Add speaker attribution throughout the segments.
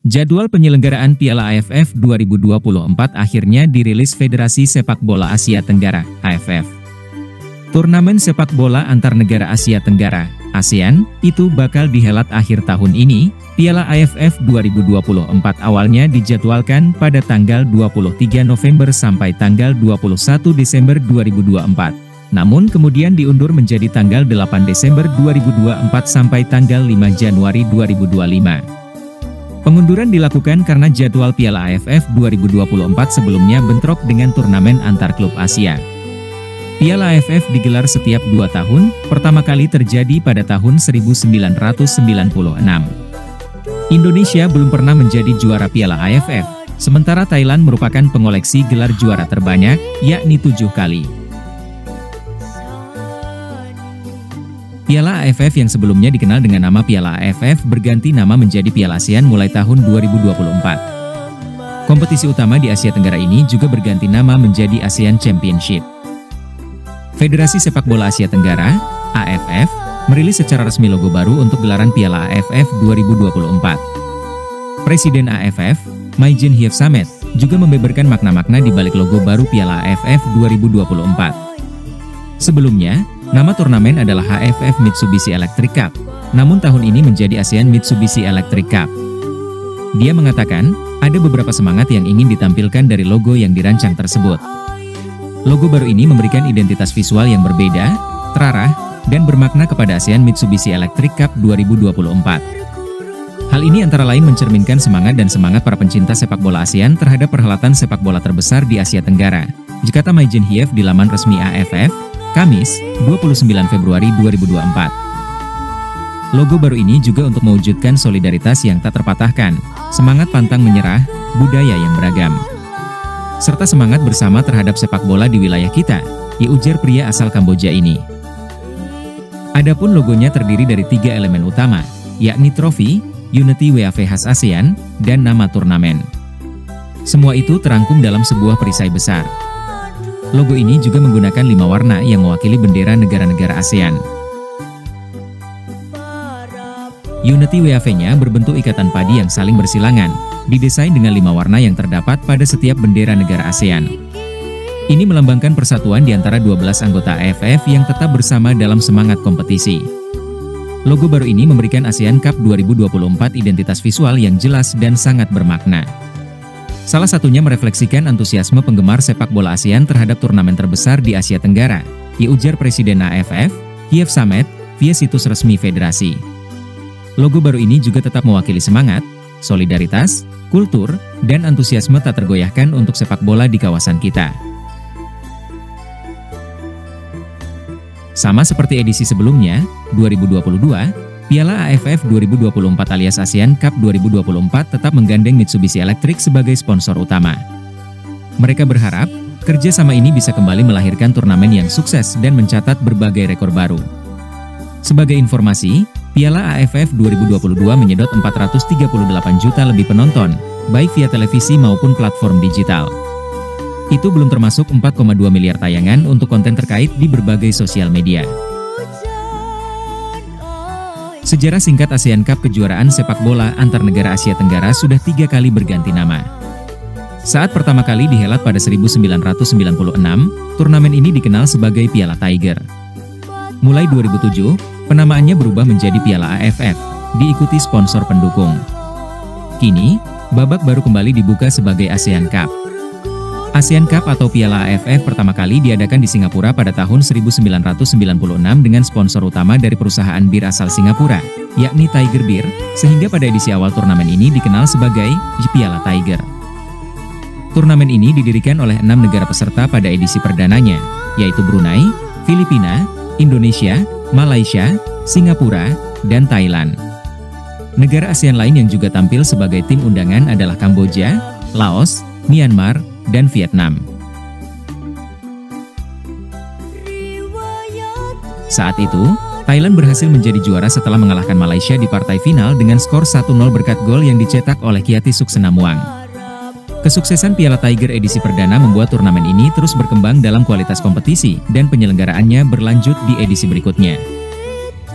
Speaker 1: Jadwal penyelenggaraan Piala AFF 2024 akhirnya dirilis Federasi Sepak Bola Asia Tenggara, AFF. Turnamen sepak bola antar negara Asia Tenggara, ASEAN, itu bakal dihelat akhir tahun ini. Piala AFF 2024 awalnya dijadwalkan pada tanggal 23 November sampai tanggal 21 Desember 2024. Namun kemudian diundur menjadi tanggal 8 Desember 2024 sampai tanggal 5 Januari 2025. Pengunduran dilakukan karena jadwal Piala AFF 2024 sebelumnya bentrok dengan turnamen antar klub Asia. Piala AFF digelar setiap 2 tahun, pertama kali terjadi pada tahun 1996. Indonesia belum pernah menjadi juara Piala AFF, sementara Thailand merupakan pengoleksi gelar juara terbanyak, yakni 7 kali. Piala AFF yang sebelumnya dikenal dengan nama Piala AFF berganti nama menjadi Piala ASEAN mulai tahun 2024. Kompetisi utama di Asia Tenggara ini juga berganti nama menjadi ASEAN Championship. Federasi Sepak Bola Asia Tenggara, AFF, merilis secara resmi logo baru untuk gelaran Piala AFF 2024. Presiden AFF, Maïjen Hief Samet, juga membeberkan makna-makna di balik logo baru Piala AFF 2024. Sebelumnya, nama turnamen adalah HFF Mitsubishi Electric Cup, namun tahun ini menjadi ASEAN Mitsubishi Electric Cup. Dia mengatakan, ada beberapa semangat yang ingin ditampilkan dari logo yang dirancang tersebut. Logo baru ini memberikan identitas visual yang berbeda, terarah, dan bermakna kepada ASEAN Mitsubishi Electric Cup 2024. Hal ini antara lain mencerminkan semangat para pencinta sepak bola ASEAN terhadap perhelatan sepak bola terbesar di Asia Tenggara, kata Maïjen Hief di laman resmi AFF, Kamis, 29 Februari 2024. Logo baru ini juga untuk mewujudkan solidaritas yang tak terpatahkan, semangat pantang menyerah, budaya yang beragam, serta semangat bersama terhadap sepak bola di wilayah kita, ujar pria asal Kamboja ini. Adapun logonya terdiri dari 3 elemen utama, yakni trofi, Unity WAV khas ASEAN, dan nama turnamen. Semua itu terangkum dalam sebuah perisai besar. Logo ini juga menggunakan 5 warna yang mewakili bendera negara-negara ASEAN. Unity WAV-nya berbentuk ikatan padi yang saling bersilangan, didesain dengan 5 warna yang terdapat pada setiap bendera negara ASEAN. Ini melambangkan persatuan di antara 12 anggota AFF yang tetap bersama dalam semangat kompetisi. Logo baru ini memberikan ASEAN Cup 2024 identitas visual yang jelas dan sangat bermakna. Salah satunya merefleksikan antusiasme penggemar sepak bola ASEAN terhadap turnamen terbesar di Asia Tenggara, ujar Presiden AFF, Hief Samet, via situs resmi federasi. Logo baru ini juga tetap mewakili semangat, solidaritas, kultur, dan antusiasme tak tergoyahkan untuk sepak bola di kawasan kita. Sama seperti edisi sebelumnya, 2022, Piala AFF 2024 alias ASEAN Cup 2024 tetap menggandeng Mitsubishi Electric sebagai sponsor utama. Mereka berharap, kerjasama ini bisa kembali melahirkan turnamen yang sukses dan mencatat berbagai rekor baru. Sebagai informasi, Piala AFF 2022 menyedot 438 juta lebih penonton, baik via televisi maupun platform digital. Itu belum termasuk 4,2 miliar tayangan untuk konten terkait di berbagai sosial media. Sejarah singkat ASEAN Cup kejuaraan sepak bola antar negara Asia Tenggara sudah 3 kali berganti nama. Saat pertama kali dihelat pada 1996, turnamen ini dikenal sebagai Piala Tiger. Mulai 2007, penamaannya berubah menjadi Piala AFF, diikuti sponsor pendukung. Kini, babak baru kembali dibuka sebagai ASEAN Cup. ASEAN Cup atau Piala AFF pertama kali diadakan di Singapura pada tahun 1996 dengan sponsor utama dari perusahaan bir asal Singapura, yakni Tiger Beer, sehingga pada edisi awal turnamen ini dikenal sebagai Piala Tiger. Turnamen ini didirikan oleh 6 negara peserta pada edisi perdananya, yaitu Brunei, Filipina, Indonesia, Malaysia, Singapura, dan Thailand. Negara ASEAN lain yang juga tampil sebagai tim undangan adalah Kamboja, Laos, Myanmar, dan Vietnam. Saat itu, Thailand berhasil menjadi juara setelah mengalahkan Malaysia di partai final dengan skor 1-0 berkat gol yang dicetak oleh Kiati Suksenamuang. Kesuksesan Piala Tiger edisi perdana membuat turnamen ini terus berkembang dalam kualitas kompetisi dan penyelenggaraannya berlanjut di edisi berikutnya.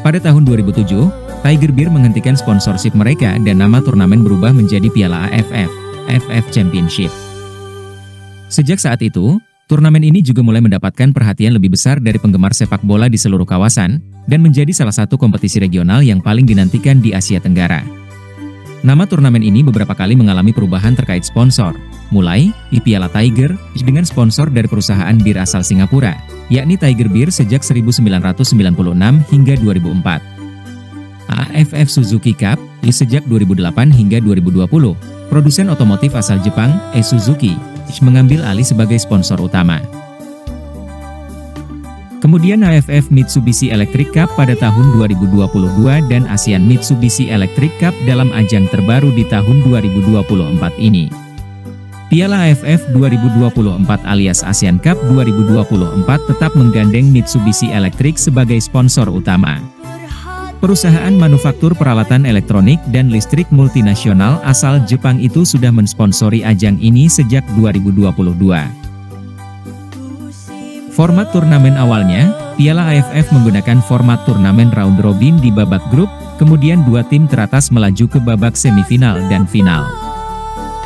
Speaker 1: Pada tahun 2007, Tiger Beer menghentikan sponsorship mereka dan nama turnamen berubah menjadi Piala AFF, FF Championship. Sejak saat itu, turnamen ini juga mulai mendapatkan perhatian lebih besar dari penggemar sepak bola di seluruh kawasan, dan menjadi salah satu kompetisi regional yang paling dinantikan di Asia Tenggara. Nama turnamen ini beberapa kali mengalami perubahan terkait sponsor, mulai di Piala Tiger dengan sponsor dari perusahaan bir asal Singapura, yakni Tiger Beer sejak 1996 hingga 2004. AFF Suzuki Cup sejak 2008 hingga 2020, produsen otomotif asal Jepang, Suzuki, mengambil alih sebagai sponsor utama. Kemudian AFF Mitsubishi Electric Cup pada tahun 2022 dan ASEAN Mitsubishi Electric Cup dalam ajang terbaru di tahun 2024 ini. Piala AFF 2024 alias ASEAN Cup 2024 tetap menggandeng Mitsubishi Electric sebagai sponsor utama. Perusahaan manufaktur peralatan elektronik dan listrik multinasional asal Jepang itu sudah mensponsori ajang ini sejak 2022. Format turnamen awalnya, Piala AFF menggunakan format turnamen round robin di babak grup, kemudian dua tim teratas melaju ke babak semifinal dan final.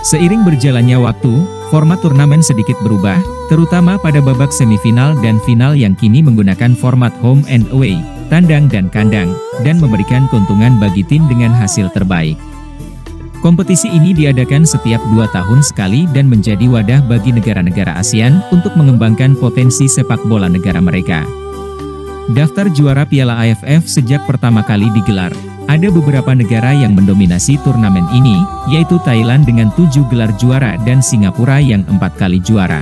Speaker 1: Seiring berjalannya waktu, format turnamen sedikit berubah, terutama pada babak semifinal dan final yang kini menggunakan format home and away, tandang dan kandang, dan memberikan keuntungan bagi tim dengan hasil terbaik. Kompetisi ini diadakan setiap 2 tahun sekali dan menjadi wadah bagi negara-negara ASEAN untuk mengembangkan potensi sepak bola negara mereka. Daftar juara Piala AFF sejak pertama kali digelar, ada beberapa negara yang mendominasi turnamen ini, yaitu Thailand dengan 7 gelar juara dan Singapura yang 4 kali juara.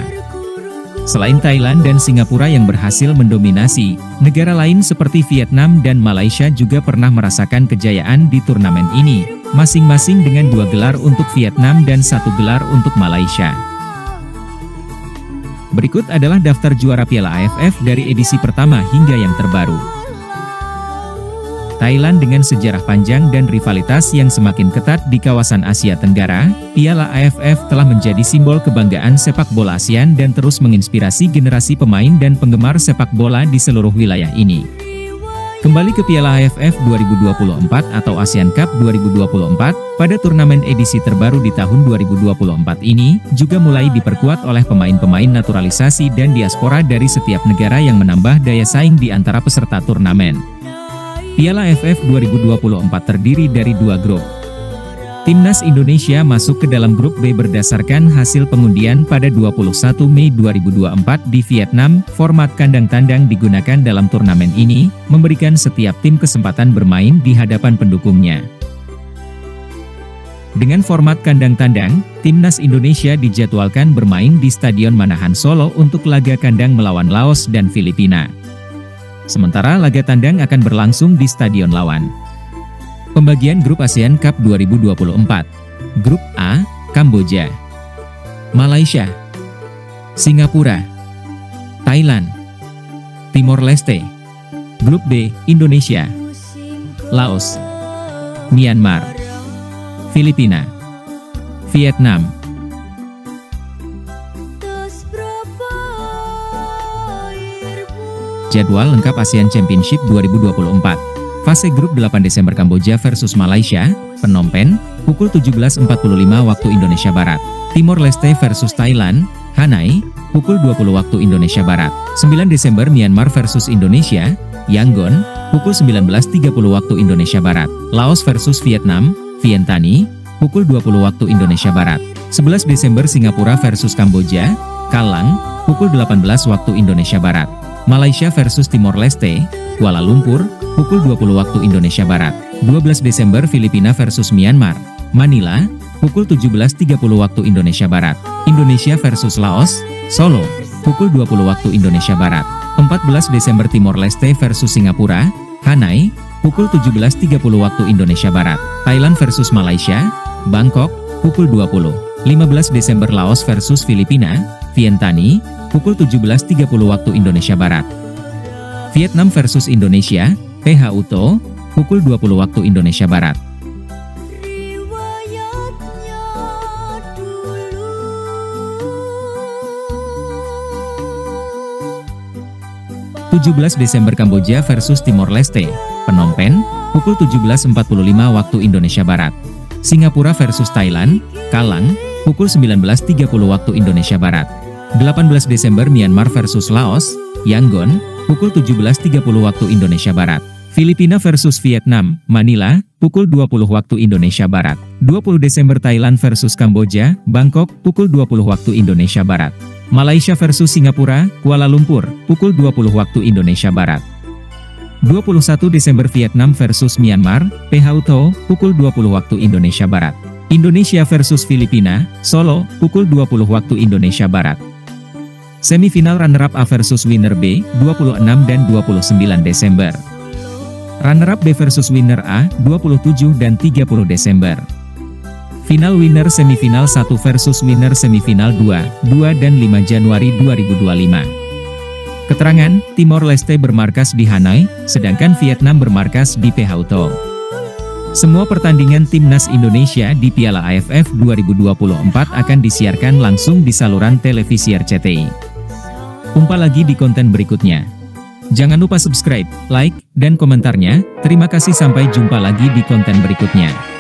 Speaker 1: Selain Thailand dan Singapura yang berhasil mendominasi, negara lain seperti Vietnam dan Malaysia juga pernah merasakan kejayaan di turnamen ini, masing-masing dengan 2 gelar untuk Vietnam dan 1 gelar untuk Malaysia. Berikut adalah daftar juara Piala AFF dari edisi pertama hingga yang terbaru. Thailand dengan sejarah panjang dan rivalitas yang semakin ketat di kawasan Asia Tenggara, Piala AFF telah menjadi simbol kebanggaan sepak bola ASEAN dan terus menginspirasi generasi pemain dan penggemar sepak bola di seluruh wilayah ini. Kembali ke Piala AFF 2024 atau ASEAN Cup 2024, pada turnamen edisi terbaru di tahun 2024 ini, juga mulai diperkuat oleh pemain-pemain naturalisasi dan diaspora dari setiap negara yang menambah daya saing di antara peserta turnamen. Piala AFF 2024 terdiri dari 2 grup. Timnas Indonesia masuk ke dalam grup B berdasarkan hasil pengundian pada 21 Mei 2024 di Vietnam. Format kandang tandang digunakan dalam turnamen ini, memberikan setiap tim kesempatan bermain di hadapan pendukungnya. Dengan format kandang tandang, Timnas Indonesia dijadwalkan bermain di Stadion Manahan Solo untuk laga kandang melawan Laos dan Filipina. Sementara laga tandang akan berlangsung di stadion lawan. Pembagian grup ASEAN Cup 2024. Grup A, Kamboja, Malaysia, Singapura, Thailand, Timor Leste. Grup B, Indonesia, Laos, Myanmar, Filipina, Vietnam. Jadwal lengkap ASEAN Championship 2024. Fase grup 8 Desember Kamboja versus Malaysia, Phnom Penh, pukul 17.45 waktu Indonesia Barat. Timor Leste versus Thailand, Hanai, pukul 20 waktu Indonesia Barat. 9 Desember Myanmar versus Indonesia, Yangon, pukul 19.30 waktu Indonesia Barat. Laos versus Vietnam, Vientiane, pukul 20 waktu Indonesia Barat. 11 Desember Singapura versus Kamboja, Kalang, pukul 18 waktu Indonesia Barat. Malaysia versus Timor Leste, Kuala Lumpur, pukul 20 waktu Indonesia Barat. 12 Desember Filipina versus Myanmar, Manila, pukul 17.30 waktu Indonesia Barat. Indonesia versus Laos, Solo, pukul 20 waktu Indonesia Barat. 14 Desember Timor Leste versus Singapura, Hanai, pukul 17.30 waktu Indonesia Barat. Thailand versus Malaysia, Bangkok, pukul 20. 15 Desember Laos versus Filipina, Vientiane, pukul 17.30 waktu Indonesia Barat. Vietnam versus Indonesia, PH Uto, pukul 20 waktu Indonesia Barat. (17 Desember Kamboja versus Timor Leste, Phnom Penh, pukul 17.45 waktu Indonesia Barat. Singapura versus Thailand, Kalang, pukul 19.30 waktu Indonesia Barat. 18 Desember Myanmar versus Laos, Yangon, pukul 17.30 waktu Indonesia Barat. Filipina versus Vietnam, Manila, pukul 20 waktu Indonesia Barat. 20 Desember Thailand versus Kamboja, Bangkok, pukul 20 waktu Indonesia Barat. Malaysia versus Singapura, Kuala Lumpur, pukul 20 waktu Indonesia Barat. 21 Desember Vietnam versus Myanmar, Phu Tho, pukul 20 waktu Indonesia Barat. Indonesia versus Filipina, Solo, pukul 20 waktu Indonesia Barat. Semifinal runner-up A versus winner B, 26 dan 29 Desember. Runner-up B versus winner A, 27 dan 30 Desember. Final winner semifinal 1 versus winner semifinal 2, 2 dan 5 Januari 2025. Keterangan, Timor Leste bermarkas di Hanoi, sedangkan Vietnam bermarkas di Phu Tho. Semua pertandingan Timnas Indonesia di Piala AFF 2024 akan disiarkan langsung di saluran televisi RCTI. Jumpa lagi di konten berikutnya. Jangan lupa subscribe, like, dan komentarnya. Terima kasih, sampai jumpa lagi di konten berikutnya.